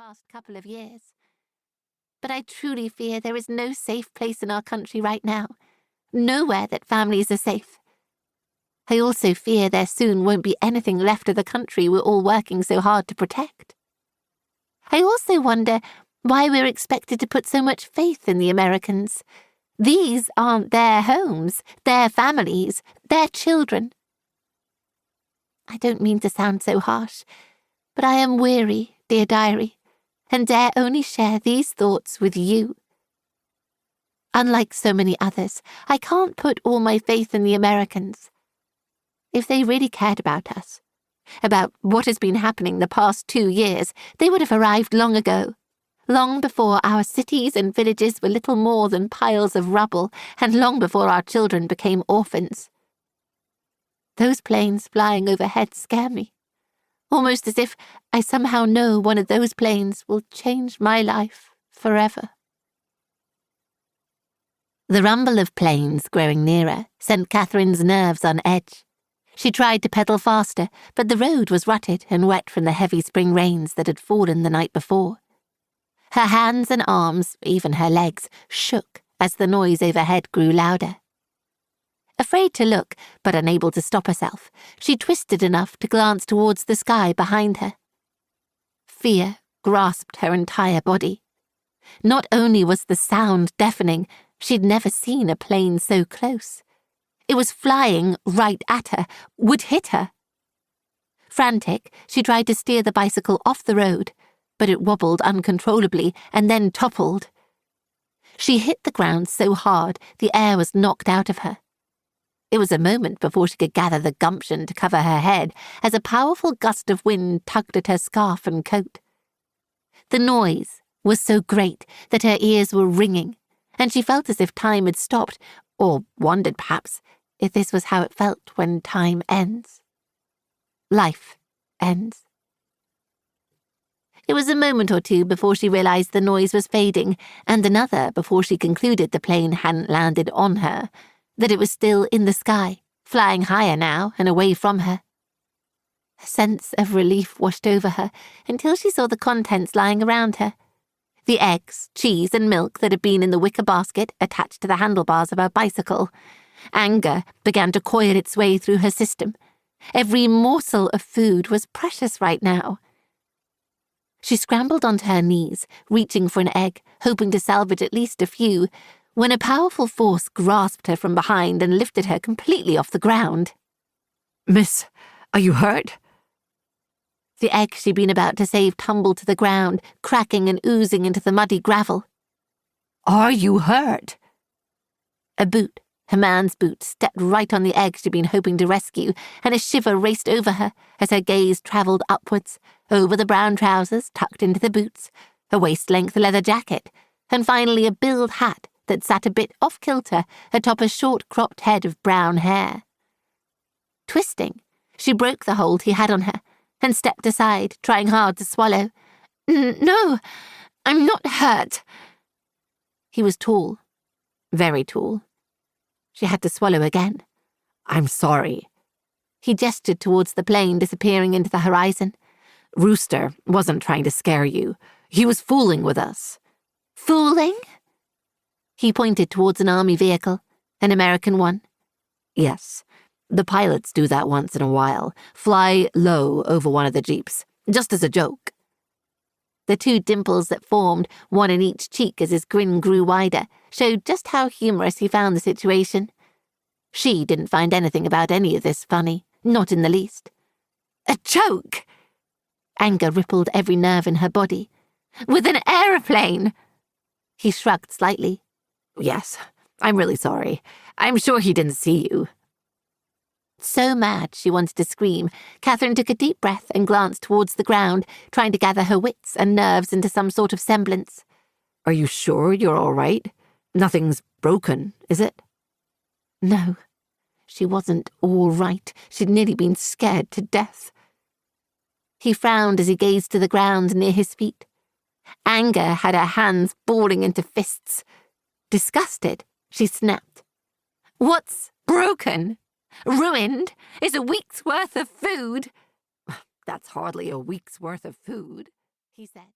past couple of years. But I truly fear there is no safe place in our country right now. Nowhere that families are safe. I also fear there soon won't be anything left of the country we're all working so hard to protect. I also wonder why we're expected to put so much faith in the Americans. These aren't their homes, their families, their children. I don't mean to sound so harsh, but I am weary, dear diary, and dare only share these thoughts with you. Unlike so many others, I can't put all my faith in the Americans. If they really cared about us, about what has been happening the past 2 years, they would have arrived long ago, long before our cities and villages were little more than piles of rubble, and long before our children became orphans. Those planes flying overhead scare me, almost as if I somehow know one of those planes will change my life forever. The rumble of planes growing nearer sent Catherine's nerves on edge. She tried to pedal faster, but the road was rutted and wet from the heavy spring rains that had fallen the night before. Her hands and arms, even her legs, shook as the noise overhead grew louder. Afraid to look, but unable to stop herself, she twisted enough to glance towards the sky behind her. Fear grasped her entire body. Not only was the sound deafening, she'd never seen a plane so close. It was flying right at her, would hit her. Frantic, she tried to steer the bicycle off the road, but it wobbled uncontrollably and then toppled. She hit the ground so hard the air was knocked out of her. It was a moment before she could gather the gumption to cover her head as a powerful gust of wind tugged at her scarf and coat. The noise was so great that her ears were ringing, and she felt as if time had stopped, or wondered perhaps if this was how it felt when time ends. Life ends. It was a moment or two before she realized the noise was fading, and another before she concluded the plane hadn't landed on her, that it was still in the sky, flying higher now and away from her. A sense of relief washed over her until she saw the contents lying around her. The eggs, cheese and milk that had been in the wicker basket attached to the handlebars of her bicycle. Anger began to coil its way through her system. Every morsel of food was precious right now. She scrambled onto her knees, reaching for an egg, hoping to salvage at least a few, when a powerful force grasped her from behind and lifted her completely off the ground. "Miss, are you hurt?" The egg she'd been about to save tumbled to the ground, cracking and oozing into the muddy gravel. "Are you hurt?" A boot, her man's boot, stepped right on the egg she'd been hoping to rescue, and a shiver raced over her as her gaze travelled upwards, over the brown trousers tucked into the boots, a waist-length leather jacket, and finally a billed hat that sat a bit off-kilter atop a short-cropped head of brown hair. Twisting, she broke the hold he had on her, and stepped aside, trying hard to swallow. "No, I'm not hurt." He was tall, very tall. She had to swallow again. "I'm sorry." He gestured towards the plane disappearing into the horizon. "Rooster wasn't trying to scare you. He was fooling with us." "Fooling?" He pointed towards an army vehicle, an American one. "Yes. The pilots do that once in a while, fly low over one of the jeeps, just as a joke." The two dimples that formed, one in each cheek as his grin grew wider, showed just how humorous he found the situation. She didn't find anything about any of this funny, not in the least. "A joke?" Anger rippled every nerve in her body. "With an aeroplane!" He shrugged slightly. "Yes, I'm really sorry. I'm sure he didn't see you." So mad she wanted to scream, Catherine took a deep breath and glanced towards the ground, trying to gather her wits and nerves into some sort of semblance. "Are you sure you're all right? Nothing's broken, is it?" No, she wasn't all right. She'd nearly been scared to death. He frowned as he gazed to the ground near his feet. Anger had her hands balling into fists. Disgusted, she snapped. "What's broken? Ruined is a week's worth of food." "That's hardly a week's worth of food," he said.